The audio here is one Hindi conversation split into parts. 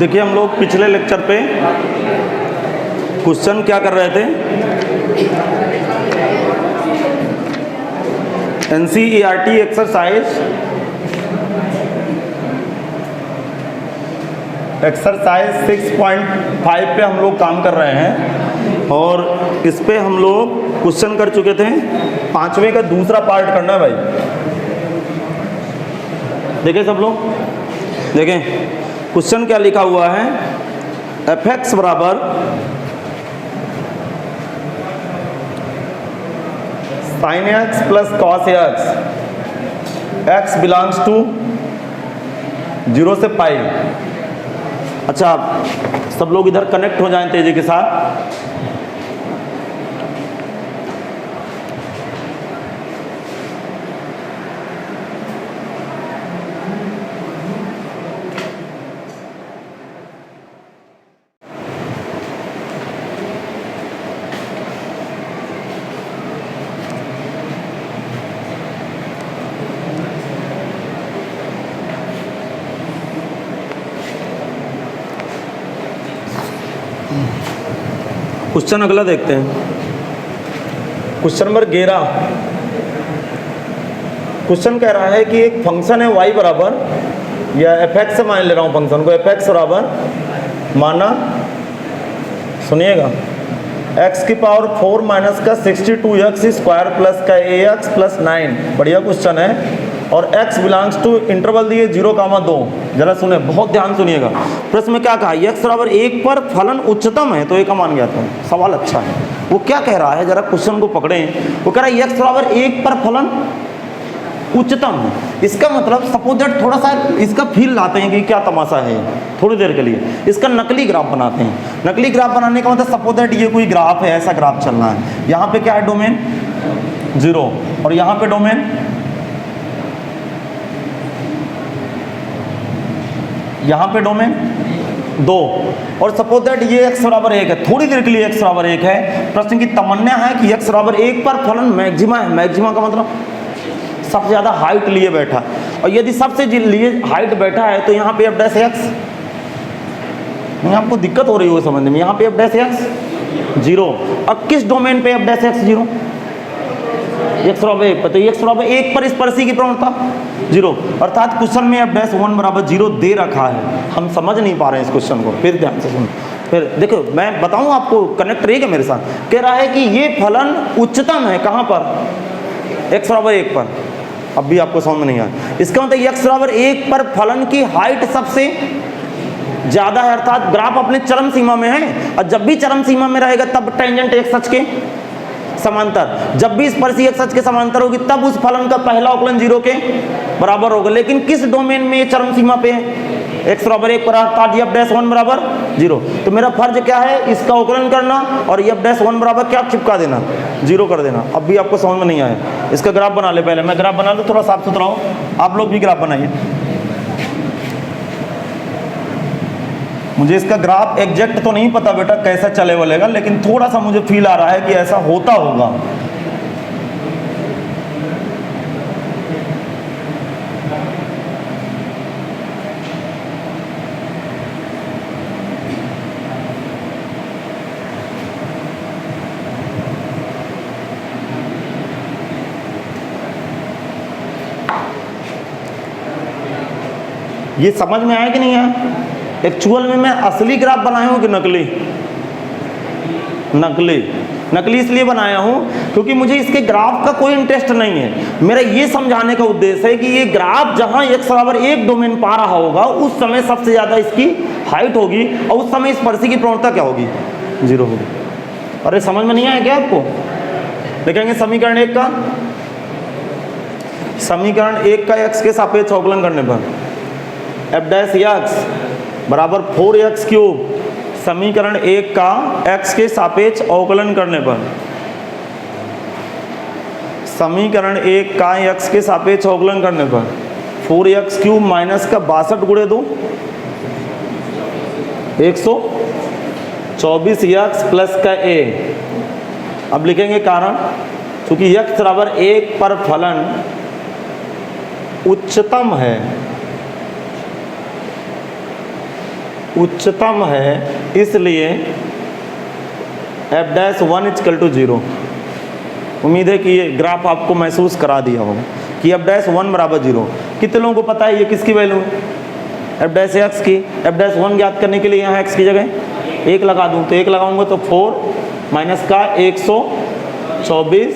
देखिए, हम लोग पिछले लेक्चर पे क्वेश्चन क्या कर रहे थे, एनसीईआरटी एक्सरसाइज 6.5 पे हम लोग काम कर रहे हैं और इस पे हम लोग क्वेश्चन कर चुके थे। 5वें का दूसरा पार्ट करना है भाई। देखें सब लोग, देखें क्वेश्चन क्या लिखा हुआ है, एफ एक्स बराबर sine x plus cos x, x belongs to 0 से पाई। अच्छा, सब लोग इधर कनेक्ट हो जाएं तेजी के साथ। क्वेश्चन अगला देखते हैं, क्वेश्चन नंबर 11। क्वेश्चन कह रहा है कि एक फंक्शन है y बराबर, या एफ एक्स से मान ले रहा हूँ फंक्शन को, एफ एक्स बराबर माना, सुनिएगा, x की पावर 4 माइनस का 62x स्क्वायर प्लस का ax प्लस 9। बढ़िया क्वेश्चन है और x बिलोंग्स टू इंटरवल दिए 0,2। जरा सुने, बहुत ध्यान सुनिएगा। प्रश्न में क्या कहा, x बराबर 1 पर फलन उच्चतम है, तो एक मान गया था। सवाल अच्छा है। वो क्या कह रहा है, जरा क्वेश्चन को पकड़ें। वो कह रहा है x बराबर 1 पर फलन उच्चतम है। इसका मतलब सपोज दैट, थोड़ा सा इसका फील लाते हैं कि क्या तमाशा है, थोड़ी देर के लिए इसका नकली ग्राफ बनाते हैं। नकली ग्राफ बनाने का मतलब सपोज दैट ये कोई ग्राफ है, ऐसा ग्राफ चलना है। यहाँ पे क्या है, डोमेन 0 और यहाँ पे डोमेन, यहाँ पे डोमेन 2 और सपोज दैट ये x बराबर 1 है। थोड़ी देर के लिए x बराबर 1 है। प्रश्न की तमन्ना है कि x बराबर 1 पर फलन मैक्सिमा है। मैक्सिमा का मतलब सबसे ज़्यादा हाइट लिए बैठा, और यदि सबसे लिए हाइट बैठा है तो यहाँ पे f डैश x, आपको दिक्कत हो रही है समझने में, यहाँ पे f डैश x 0। अब किस डोमेन पे f डैश x 0, x बराबर 1 पर, तो x बराबर 1 पर स्पर्शी की प्रवणता 0, अर्थात क्वेश्चन में f डैश 1 बराबर 0 दे रखा है। हम समझ नहीं पा रहे हैं इस क्वेश्चन को, फिर ध्यान से सुनो। फिर देखो, मैं बताऊं आपको, कनेक्ट रहिएगा मेरे साथ। कह रहा है कि ये फलन उच्चतम है कहाँ पर, x बराबर 1 पर। अब भी आपको समझ में नहीं आया। इसका मतलब x बराबर 1 पर फलन की हाइट सबसे ज्यादा है, अर्थात ग्राफ अपने चरम सीमा में है। और जब भी चरम सीमा में रहेगा तब टेंजेंट एक सच के समांतर, जब भी स्पर्शी एक सच के समांतर होगी तब उस फलन का पहला अवकलन 0 के बराबर होगा। लेकिन किस डोमेन में ये चरम सीमा पे है, x बराबर 1 पर, अर्थात f डैश 1 बराबर 0। तो मेरा फर्ज क्या है, इसका अवकलन करना और f डैश 1 बराबर क्या चिपका देना, 0 कर देना। अब भी आपको समझ में नहीं आया। इसका ग्राफ बना ले, पहले मैं ग्राफ बना लूँ, थोड़ा साफ सुथरा हो। आप लोग भी ग्राफ बनाइए। मुझे इसका ग्राफ एग्जैक्ट तो नहीं पता बेटा कैसा चले वालेगा, लेकिन थोड़ा सा मुझे फील आ रहा है कि ऐसा होता होगा। ये समझ में आया कि नहीं आया? एक्चुअल में मैं असली ग्राफ बनाया हूं कि नकली? नकली इसलिए बनाया हूं क्योंकि मुझे इसके ग्राफ का कोई इंटरेस्ट नहीं है। मेरा ये समझाने का उद्देश्य है कि ये ग्राफ जहां x बराबर 1 डोमेन पा रहा होगा उस समय सबसे ज्यादा इसकी हाइट होगी और उस समय स्पर्शी की प्रवणता क्या होगी, 0 होगी। अरे समझ में नहीं आया क्या आपको? देखेंगे समीकरण 1 का, समीकरण 1 का x के सापेक्ष अवकलन करने पर f डैश x बराबर 4x क्यूब, समीकरण 1 का x के सापेक्ष अवकलन करने पर, समीकरण 1 का x के सापेक्ष अवकलन करने पर 4x³ माइनस का 62 गुणे 2 124x प्लस का a। अब लिखेंगे कारण, क्योंकि x बराबर 1 पर फलन उच्चतम है, इसलिए f'(1) 0। उम्मीद है कि ये ग्राफ आपको महसूस करा दिया होगा कि f'(1) बराबर 0। कितने लोगों को पता है ये किसकी वैल्यू है? f' की। f'(1) ज्ञात करने के लिए यहाँ x की जगह 1 लगा दूँ, तो 1 लगाऊंगा तो 4 माइनस का 124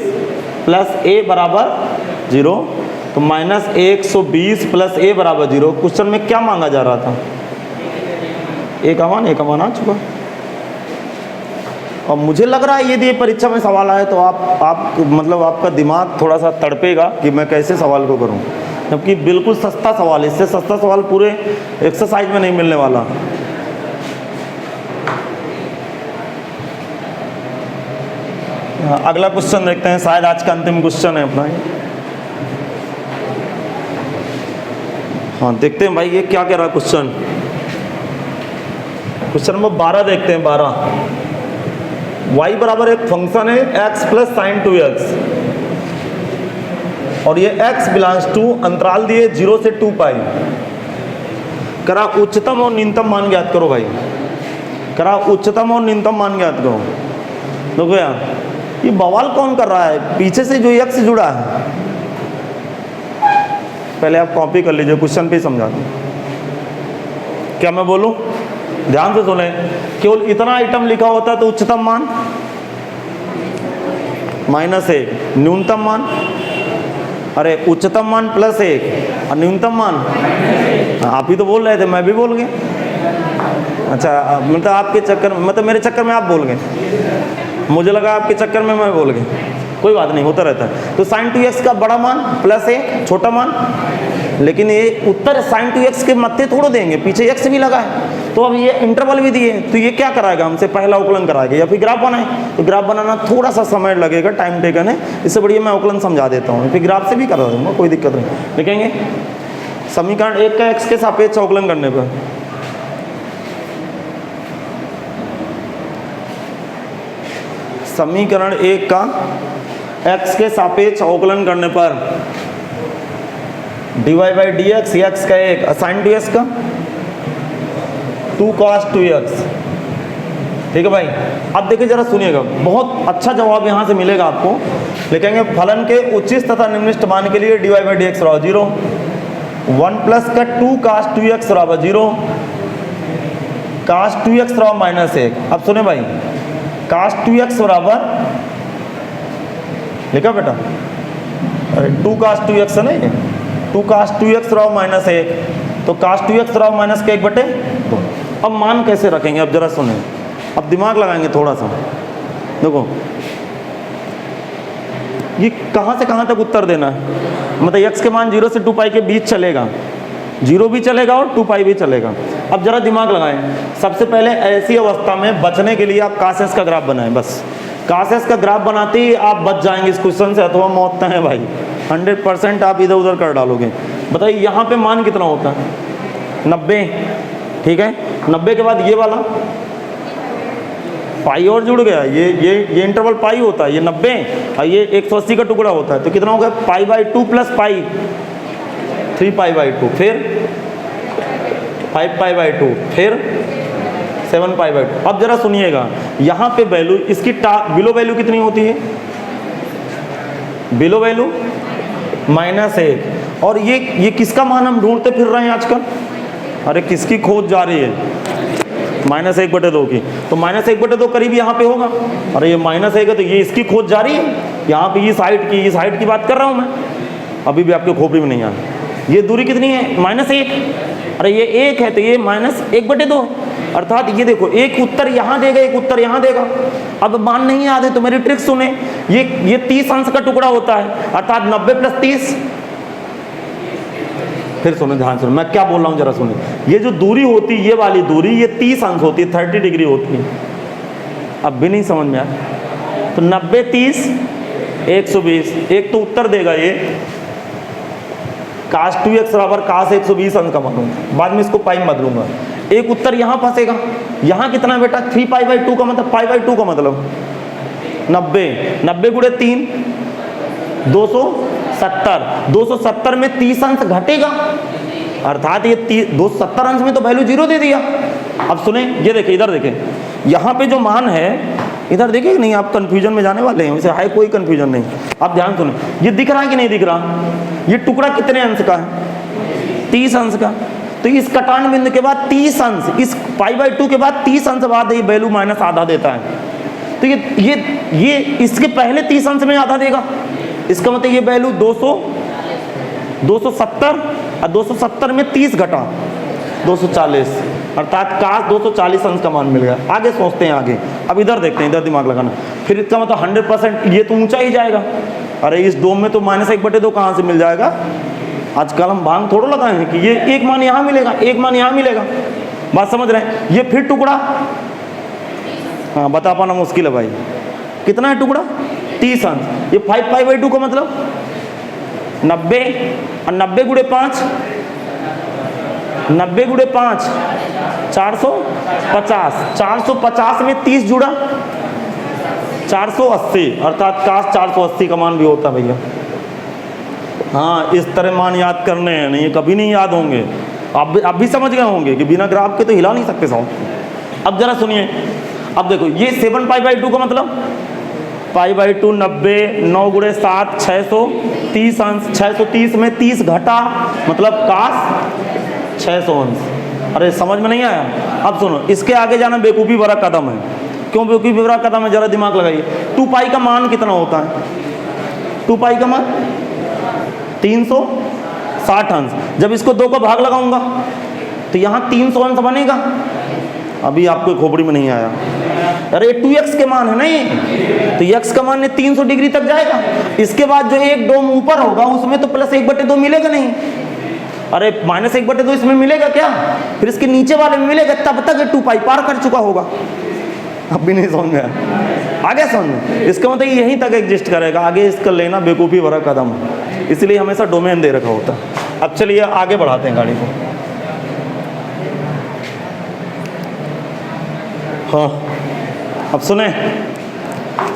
प्लस a बराबर 0, तो माइनस 120 प्लस a बराबर 0। क्वेश्चन में क्या मांगा जा रहा था? a का मान आ चुका। और मुझे लग रहा है यदि ये परीक्षा में सवाल आए तो आप मतलब आपका दिमाग थोड़ा सा तड़पेगा कि मैं कैसे सवाल को करूं, जबकि बिल्कुल सस्ता सवाल है। इससे सस्ता सवाल पूरे एक्सरसाइज में नहीं मिलने वाला। अगला क्वेश्चन देखते हैं, शायद आज का अंतिम क्वेश्चन है अपना। हाँ देखते हैं भाई ये क्या कह रहा है क्वेश्चन। क्वेश्चन नंबर 12 देखते हैं। 12 y बराबर एक फंक्शन है x प्लस साइन 2x, और ये x बिलोंग्स टू अंतराल दिए 0 से 2 पाई। करा उच्चतम और न्यूनतम मान ज्ञात करो भाई। करा उच्चतम और न्यूनतम मान ज्ञात करो। देखो यार ये बवाल कौन कर रहा है? पीछे से जो x जुड़ा है, पहले आप कॉपी कर लीजिए, क्वेश्चन पे समझा दूं। क्या मैं बोलूं? ध्यान से सुने। केवल इतना आइटम लिखा होता है तो उच्चतम मान -1, न्यूनतम मान, अरे उच्चतम मान +1 और न्यूनतम मान, आप ही तो बोल रहे थे, मैं भी बोल गया। अच्छा मतलब आपके चक्कर में, मतलब मेरे चक्कर में आप बोल गए, मुझे लगा आपके चक्कर में मैं बोल गया। कोई बात नहीं, होता रहता है। तो sin 2x का बड़ा मान +1 छोटा मान, लेकिन ये उत्तर sin 2x के मत्थे थोड़ा देंगे, पीछे x भी लगा है। तो अब ये इंटरवल भी दिए, तो ये क्या कराएगा हमसे? पहला अवकलन कराएगा या फिर ग्राफ बनाए। तो ग्राफ बनाना थोड़ा सा समय लगेगा, टाइम टेकन है। इससे बढ़िया मैं अवकलन समझा देता हूँ, फिर ग्राफ से भी करा दूंगा, कोई दिक्कत नहीं। लिखेंगे समीकरण 1 का x के सापेक्ष अवकलन करने पर। समीकरण 1 का x के सापेक्ष अवकलन करने पर dy/dx x का 1 sin 2x का 2 cos 2x। ठीक है भाई। अब देखिए जरा सुनिएगा, बहुत अच्छा जवाब यहाँ से मिलेगा आपको। लिखेंगे फलन के उच्चिष्ट तथा निम्नलिखित मान के लिए dy/dx बराबर 0, 1 प्लस का 2 cos 2x बराबर 0, cos 2x बराबर -1। अब सुने भाई, cos 2x बराबर लिखा बेटा, अरे 2 cos 2x है नहीं, 2 cos 2x बराबर -1, तो cos 2x बराबर -1/2। अब मान कैसे रखेंगे? अब जरा सुने, अब दिमाग लगाएंगे थोड़ा सा। देखो ये कहाँ से कहाँ तक उत्तर देना है, मतलब x के मान 0 से 2 पाई के बीच चलेगा, 0 भी चलेगा और 2 पाई भी चलेगा। अब जरा दिमाग लगाएं। सबसे पहले ऐसी अवस्था में बचने के लिए आप cos s का ग्राफ बनाएं। बस cos s का ग्राफ बनाते ही आप बच जाएंगे इस क्वेश्चन से, अथवा मौत है भाई, 100% आप इधर उधर कर डालोगे। बताइए यहाँ पे मान कितना होता है? 90। ठीक है, 90 के बाद ये वाला पाई और जुड़ गया, ये इंटरवल पाई होता है, ये 90 और ये 180 का टुकड़ा होता है, तो कितना हो गया? π/2 प्लस पाई 3π/2, फिर 5π/2, फिर 7π/2। अब जरा सुनिएगा, यहाँ पे वैल्यू इसकी बिलो वैल्यू कितनी होती है? Below value -1। और ये किसका मान हम ढूंढते फिर रहे हैं आजकल? अरे किसकी खोज जा रही है? -1/2 की। तो -1/2 करीब यहाँ पे होगा। अरे ये -1 है तो ये इसकी खोज जारी है। यहाँ पे इस हाइट की बात कर रहा हूँ मैं, अभी भी आपके खोपड़ी में नहीं आया। ये दूरी कितनी है? -1। अरे ये 1 है तो ये -1/2, अर्थात ये देखो एक उत्तर यहाँ देगा, एक उत्तर यहाँ देगा। अब मान नहीं याद है तो मेरी ट्रिक सुने, ये 30 अंश का टुकड़ा होता है, अर्थात 90 + 30। फिर सुनो, ध्यान सुनो मैं क्या बोल रहा हूँ, जरा सुनो। ये जो दूरी होती है, ये वाली दूरी, ये 30 अंश होती है, 30 डिग्री होती है। अब भी नहीं समझ में आया तो 90 30 120, एक तो उत्तर देगा ये, cos 2x बराबर cos 120 अंश का मानूंगा, बाद में इसको पाई में बदलूंगा। एक उत्तर यहाँ फंसेगा, यहाँ कितना बेटा 3 पाई बाई 2 का मतलब पाई बाई 2 का मतलब 90, 90 गुणे 3 270, 270 में 30 अंश घटेगा, अर्थात ये 270 अंश में तो वैल्यू 0 दे दिया। अब सुने, ये देखिए इधर देखें, यहाँ पे जो मान है इधर देखिए, नहीं आप कंफ्यूजन में जाने वाले हैं, वैसे है कोई कंफ्यूजन नहीं। आप ध्यान सुने, ये दिख रहा है कि नहीं दिख रहा, ये टुकड़ा कितने अंश का है 30 अंश का, तो इस कटान बिंदु के बाद 30 अंश, इस पाई बाई 2 के बाद 30 अंश बाद ये वैल्यू माइनस आधा देता है, तो ये इसके पहले 30 अंश में आधा देगा, इसका मतलब ये वैल्यू 270 और 270 में 30 घटा 240, अर्थात cos 240 अंश का मान मिल गया। आगे सोचते हैं आगे, अब इधर देखते हैं, इधर दिमाग लगाना, फिर इसका मतलब 100% ये तो ऊंचा ही जाएगा। अरे इस डोम में तो -1/2 कहाँ से मिल जाएगा, आजकल हम भांग थोड़ा लगाए हैं कि ये एक मान यहाँ मिलेगा, एक मान यहाँ मिलेगा, बात समझ रहे हैं। ये फिर टुकड़ा, हाँ बता पाना मुश्किल है भाई, कितना है टुकड़ा 30 अंश, ये 5 पाई बाई 2 का मतलब 90, और 90 गुणे 5 450, 450 में 30 जुड़ा 480, अर्थात cos 480 का मान भी होता है भैया। हाँ इस तरह मान याद करने हैं, नहीं कभी नहीं याद होंगे, आप भी समझ गए होंगे कि बिना ग्राफ के तो हिला नहीं सकते साउंड। अब जरा सुनिए, अब देखो ये 7 पाई बाई 2 का मतलब पाई बाई 2 90, 9 गुणे 7 630 अंश, 630 में 30 घटा मतलब cos 600 अंश। अरे समझ में नहीं आया, अब सुनो, इसके आगे जाना बेवकूफ़ी भरा कदम है। क्यों बेवकूफ़ी भरा कदम है, जरा दिमाग लगाइए। 2 पाई का मान कितना होता है, 2 पाई का मान 360 अंश, जब इसको 2 का भाग लगाऊंगा तो यहाँ 300 अंश बनेगा। अभी आपको खोपड़ी में नहीं आया, अरे 2x के मान है ना ये, तो x का मान 300 डिग्री तक जाएगा, इसके बाद जो एक डोम ऊपर होगा उसमें तो +1/2 मिलेगा नहीं, अरे -1/2 इसमें मिलेगा क्या, फिर इसके नीचे वाले में मिलेगा, तब तक ये 2 पाई पार कर चुका होगा। अब भी नहीं समझ में आया, आगे समझ, इसका मतलब यहीं तक एग्जिस्ट करेगा, आगे इसका लेना बेवकूफ़ी भरा कदम है, इसलिए हमेशा डोमेन दे रखा होता है। अब चलिए आगे बढ़ाते हैं गाड़ी को। हाँ अब सुने,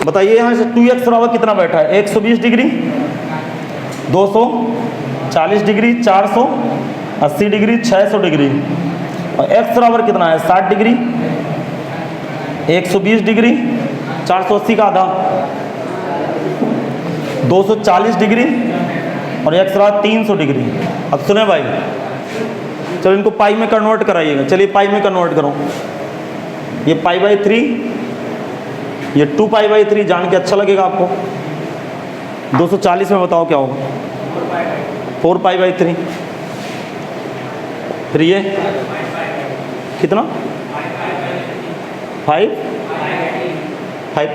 बताइए यहाँ से 2x बराबर कितना बैठा है, 120 डिग्री, 240 डिग्री, 480 डिग्री, 600 डिग्री, और x बराबर कितना है 60 डिग्री, 120 डिग्री, 480 का आधा, 240 डिग्री, और x बराबर 300 डिग्री। अब सुने भाई, चलो इनको पाई में कन्वर्ट कराइएगा, चलिए पाई में कन्वर्ट करो, ये पाई बाई 3, ये 2 पाई बाई 3, जान के अच्छा लगेगा आपको। 240 में बताओ क्या होगा, 4 पाई बाई 3, फिर ये कितना 5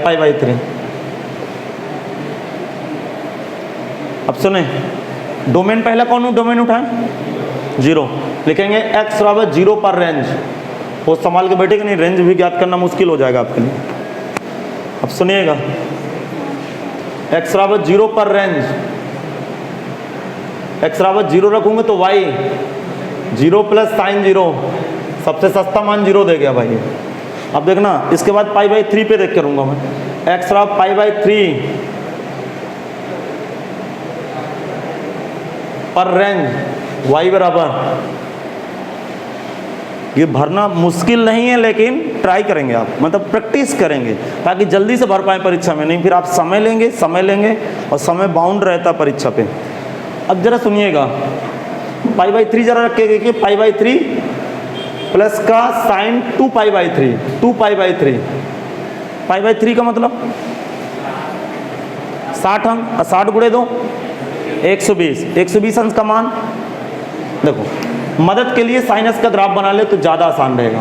पाई बाई 3। अब सुने, डोमेन पहला कौन डोमेन उठाएं, 0, लिखेंगे x बराबर 0 पर रेंज, वो संभाल के बैठेगा नहीं, रेंज भी ज्ञात करना मुश्किल हो जाएगा आपके लिए। अब सुनिएगा, x बराबर 0 पर रेंज, x बराबर 0 रखूंगे तो y 0 प्लस साइन 0, सबसे सस्ता मान 0 दे गया भाई। अब देखना, इसके बाद पाई बाई 3 पे देख करूंगा मैं, x बराबर पाई बाई 3 पर रेंज, y बराबर, ये भरना मुश्किल नहीं है लेकिन ट्राई करेंगे आप, मतलब प्रैक्टिस करेंगे ताकि जल्दी से भर पाए परीक्षा में, नहीं फिर आप समय लेंगे और समय बाउंड रहता परीक्षा पे। अब जरा सुनिएगा, पाई बाई 3 जरा रख के देखिए, पाई बाई 3 प्लस का sine 2 pi by 3, 2 pi by 3, pi by 3 का मतलब 60 अंश, 60 गुणे 2 120 अंश का मान। देखो मदद के लिए साइनस का ग्राफ बना ले तो ज़्यादा आसान रहेगा,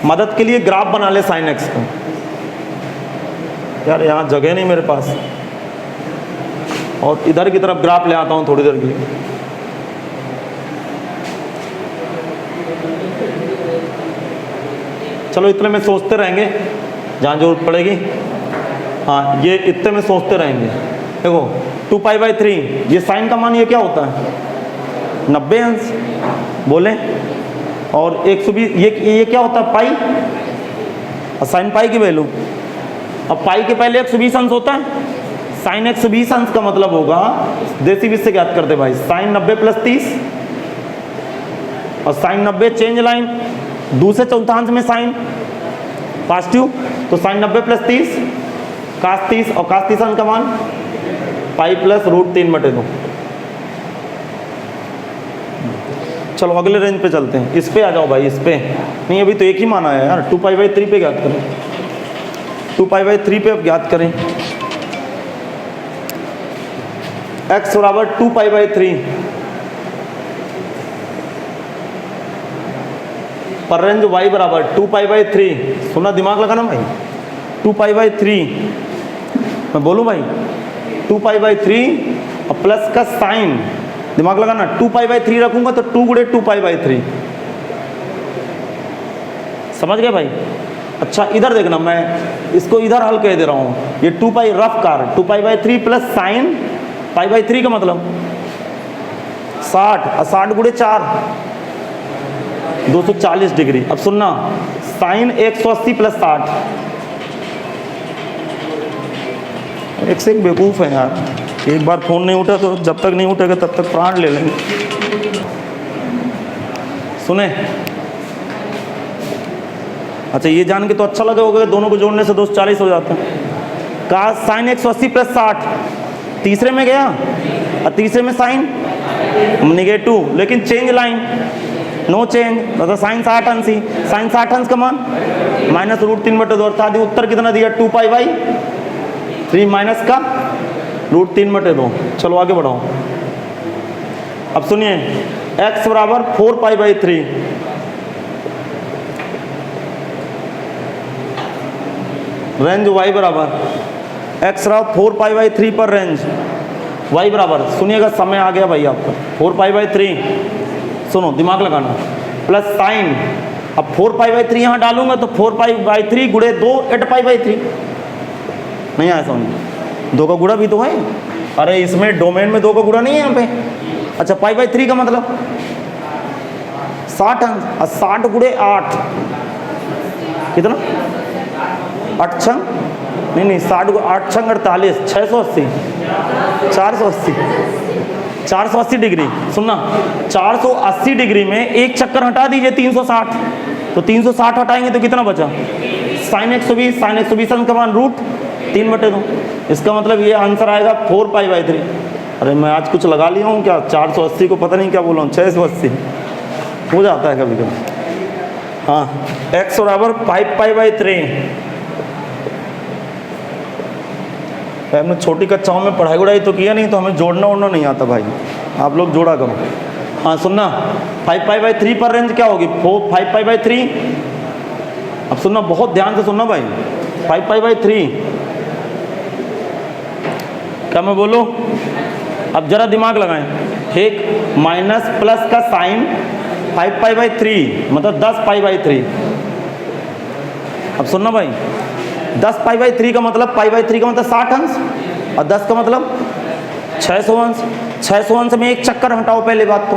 मदद के लिए ग्राफ बना ले साइन एक्स का। यार यहाँ जगह नहीं मेरे पास, और इधर की तरफ ग्राफ ले आता हूँ थोड़ी देर के लिए। चलो इतने में सोचते रहेंगे जहाँ जरूरत पड़ेगी, हाँ ये इतने में सोचते रहेंगे। देखो 2π/3, ये साइन का मान ये क्या होता है 90 अंश बोले, और 120 ये क्या होता है पाई, और साइन पाई की वैल्यू, अब पाई के पहले 120 अंश होता है, साइन 120 अंश का मतलब होगा, देसी बीज से ज्ञात करते भाई, साइन 90 + 30 और साइन 90 चेंज लाइन, दूसरे चौथांश में साइन पॉजिटिव, तो साइन 90 + 30 cos 30, और cos 30 अंश का मान पाई + √3/2। चलो अगले रेंज पे चलते हैं, इस पे आ जाओ भाई, इस पे नहीं, अभी तो एक ही मान आया यार, 2π/3 पे ज्ञात करें, 2π/3 पे अब ज्ञात करें, x = 2π/3 पर रेंज y = 2π/3, सुना दिमाग लगाना भाई, 2π/3 मैं बोलूं भाई, 2π/3 और प्लस का साइन, दिमाग लगाना, 2π/3 रखूंगा तो 2 × 2π/3, समझ गए भाई। अच्छा इधर देखना, मैं इसको इधर हल कह दे रहा हूँ, ये 2π रफ कार, 2π/3 प्लस साइन π/3 का मतलब 60, और 60 × 4 240 डिग्री। अब सुनना, साइन 180 + 60, एक से एक बेवकूफ़ है यार, एक बार फ़ोन नहीं उठा तो जब तक नहीं उठेगा तब तक प्राण ले लेंगे। सुने, अच्छा ये जान के तो अच्छा लगा होगा, दोनों को जोड़ने से 240 हो जाता है, का साइन 180 + 60 तीसरे में गया, और तीसरे में साइन -2, लेकिन चेंज लाइन नो चेंज, मतलब साइन 60 अंश ही, साइन 60 अंश का मान -√3/2, अर्थात उत्तर कितना दिया 2π/3 माइनस का √3/2। चलो आगे बढ़ाओ, अब सुनिए, x = 4π/3, रेंज y = x 4π/3 पर रेंज y बराबर, सुनिएगा समय आ गया भाई आपका, 4π/3, सुनो दिमाग लगाना, प्लस साइन, अब 4π/3 यहाँ डालूंगा तो 4π/3 × 2 8π/3, नहीं आया समझ, 2 का गुणा भी तो है, अरे इसमें डोमेन में 2 का गुणा नहीं है यहाँ पे। अच्छा π/3 का मतलब 60 अंश, और 60 × 8 कितना, 8 छंग नहीं 60 × 8 छंग 48, 680, 480 डिग्री। सुनना, 480 डिग्री में एक चक्कर हटा दीजिए 360, तो 360 हटाएंगे तो कितना बचा, साइन 120, साइन 120 अंश का मान √3/2, इसका मतलब ये आंसर आएगा 4π/3। अरे मैं आज कुछ लगा लिया हूँ क्या, 480 को पता नहीं क्या बोला हूँ, 680 हो जाता है कभी कभी। हाँ, x = 5π/3। हमने छोटी कक्षाओं में पढ़ाई वढ़ाई तो किया नहीं, तो हमें जोड़ना उड़ना नहीं आता भाई, आप लोग जोड़ा करो। हाँ सुनना, 5π/3 पर रेंज क्या होगी, 5π/3। अब सुनना, बहुत ध्यान से सुनना भाई, 5π/3 क्या मैं बोलूँ, अब जरा दिमाग लगाएं, ठीक, माइनस प्लस का साइन 5π/3 मतलब 10π/3। अब सुनना भाई, 10π/3 का मतलब, π/3 का मतलब 60 अंश, और 10 का मतलब 600 अंश। 600 अंश में एक चक्कर हटाओ पहले बात तो,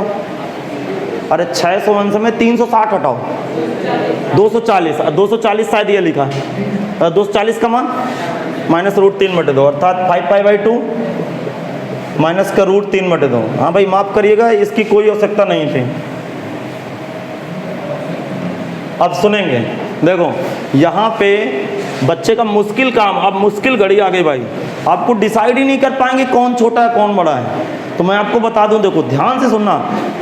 अरे 600 अंश में 360 हटाओ, 240, और 240 शायद ये लिखा, 240 का मान -√3/2, अर्थात 5π/2 माइनस का √3/2। हाँ भाई माफ़ करिएगा, इसकी कोई आवश्यकता नहीं थी। अब सुनेंगे, देखो यहाँ पे बच्चे का मुश्किल काम, अब मुश्किल घड़ी आ गई भाई, आपको डिसाइड ही नहीं कर पाएंगे कौन छोटा है कौन बड़ा है। तो मैं आपको बता दूं, देखो ध्यान से सुनना,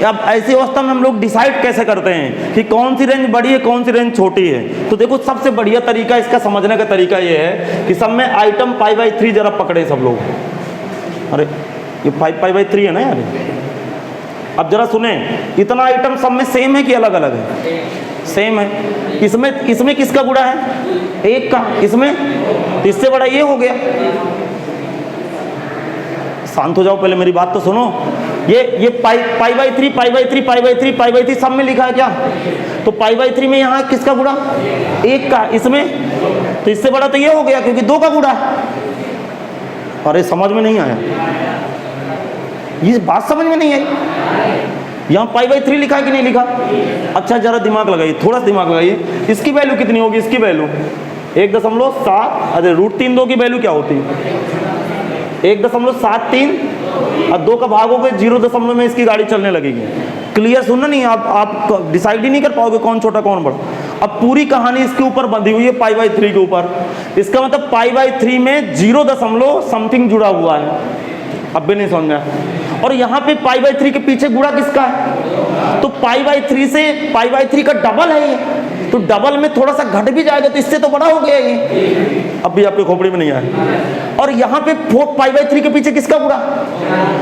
अब ऐसी अवस्था में हम लोग डिसाइड कैसे करते हैं कि कौन सी रेंज बड़ी है कौन सी रेंज छोटी है। तो देखो सबसे बढ़िया तरीका इसका समझने का तरीका ये है कि सब में आइटम π/3 जरा पकड़े सब लोग। अरे ये 5π/3 है ना यार। अब जरा सुने, इतना आइटम सब में सेम है कि अलग अलग है? सेम है। इसमें किसका गुणा है? एक का। इसमें इससे बड़ा ये हो गया। शांत हो जाओ, पहले मेरी बात तो सुनो। ये π/3 सब में लिखा है क्या? तो π/3 में यहाँ किसका गुणा? एक का। इसमें तो इससे बड़ा तो ये हो गया क्योंकि 2 का गुणा है। अरे समझ में नहीं आया? ये बात समझ में नहीं आई। यहाँ पाई बाई 3 लिखा है कि नहीं लिखा? अच्छा जरा दिमाग लगाइए, थोड़ा सा दिमाग लगाइए। इसकी वैल्यू कितनी होगी? इसकी वैल्यू 1.7, अरे √3 की वैल्यू क्या होती है? 1.73 और 2 का भाग हो गए 0 में इसकी गाड़ी चलने लगेगी। क्लियर सुनना नहीं, आप डिसाइड ही नहीं कर पाओगे कौन छोटा कौन बड़ा। अब पूरी कहानी इसके ऊपर बंधी हुई है पाई बाई 3 के ऊपर। इसका मतलब पाई बाई 3 में 0 जुड़ा हुआ है। अब भी नहीं समझ में आया। और यहाँ पे पाई बाई 3 के पीछे गुणा किसका है? तो पाई बाई 3 से पाई बाई 3 का डबल है ये, तो डबल में थोड़ा सा घट भी जाएगा तो इससे तो बड़ा हो गया ये। अब भी आपके खोपड़ी में नहीं आया। और यहाँ पे 4 पाई बाई 3 के पीछे किसका गुणा?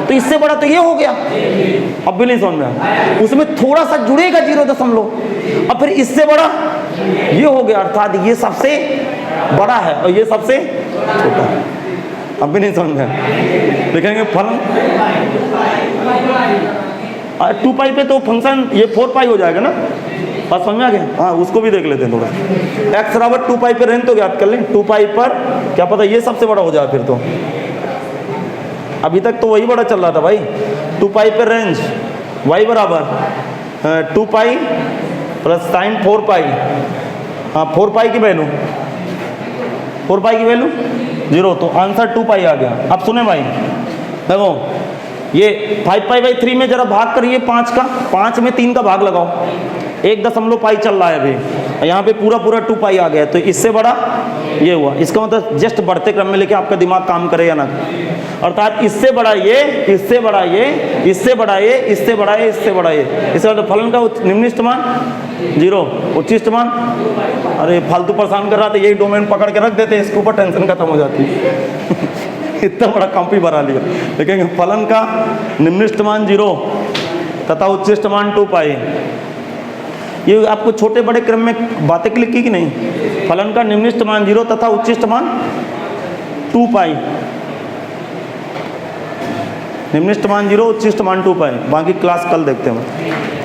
तो इससे बड़ा तो ये हो गया। अब भी नहीं समझ में आया। उसमें थोड़ा सा जुड़ेगा 0, और फिर इससे बड़ा ये हो गया, अर्थात ये सबसे बड़ा है और ये सबसे छोटा है। अब भी नहीं समझ में देखेंगे फलन 2 पाई पे तो फंक्शन ये 4 पाई हो जाएगा ना। बात समझ में आ गया? हाँ उसको भी देख लेते हैं थोड़ा। x बराबर 2 पाई पे रेंज तो ज्ञात कर लें। 2 पाई पर क्या पता ये सबसे बड़ा हो जाए फिर तो। अभी तक तो वही बड़ा चल रहा था भाई। 2 पाई पे रेंज y बराबर 2 पाई प्लस साइन 4 पाई। हाँ 4 पाई की वैल्यू 0, तो आंसर 2 पाई आ गया। अब सुने भाई देखो, ये 5 पाई बाई 3 में जरा भाग करिए 5 का, 5 में 3 का भाग लगाओ। 1 पाई चल रहा है अभी, यहाँ पे पूरा 2 पाई आ गया, तो इससे बड़ा ये हुआ। इसका मतलब जस्ट बढ़ते क्रम में लेके आपका दिमाग काम करे या ना, अर्थात इससे बड़ा ये, इससे बड़ा ये, इससे बड़ा ये, इससे बड़ा ये, इससे बड़ा ये। इसका मतलब फलन का निम्नलिखित मान 0, उच्चिष्ट मान। अरे फालतू परेशान कर रहा था, यही डोमेन पकड़ के रख देते, इसके ऊपर टेंशन खत्म हो जाती इतना बड़ा कॉपी भरा लिया। देखेंगे फलन का निम्नलिखित मान 0 तथा उच्चिष्ट मान 2 पाई। ये आपको छोटे बड़े क्रम में बातें क्लिक की कि नहीं? फलन का निम्नलिखित मान 0 तथा उच्चिष्ट मान 2 पाई। निम्नलिखित मान 0, उच्चिष्ट मान 2 पाई। बाकी क्लास कल देखते हैं।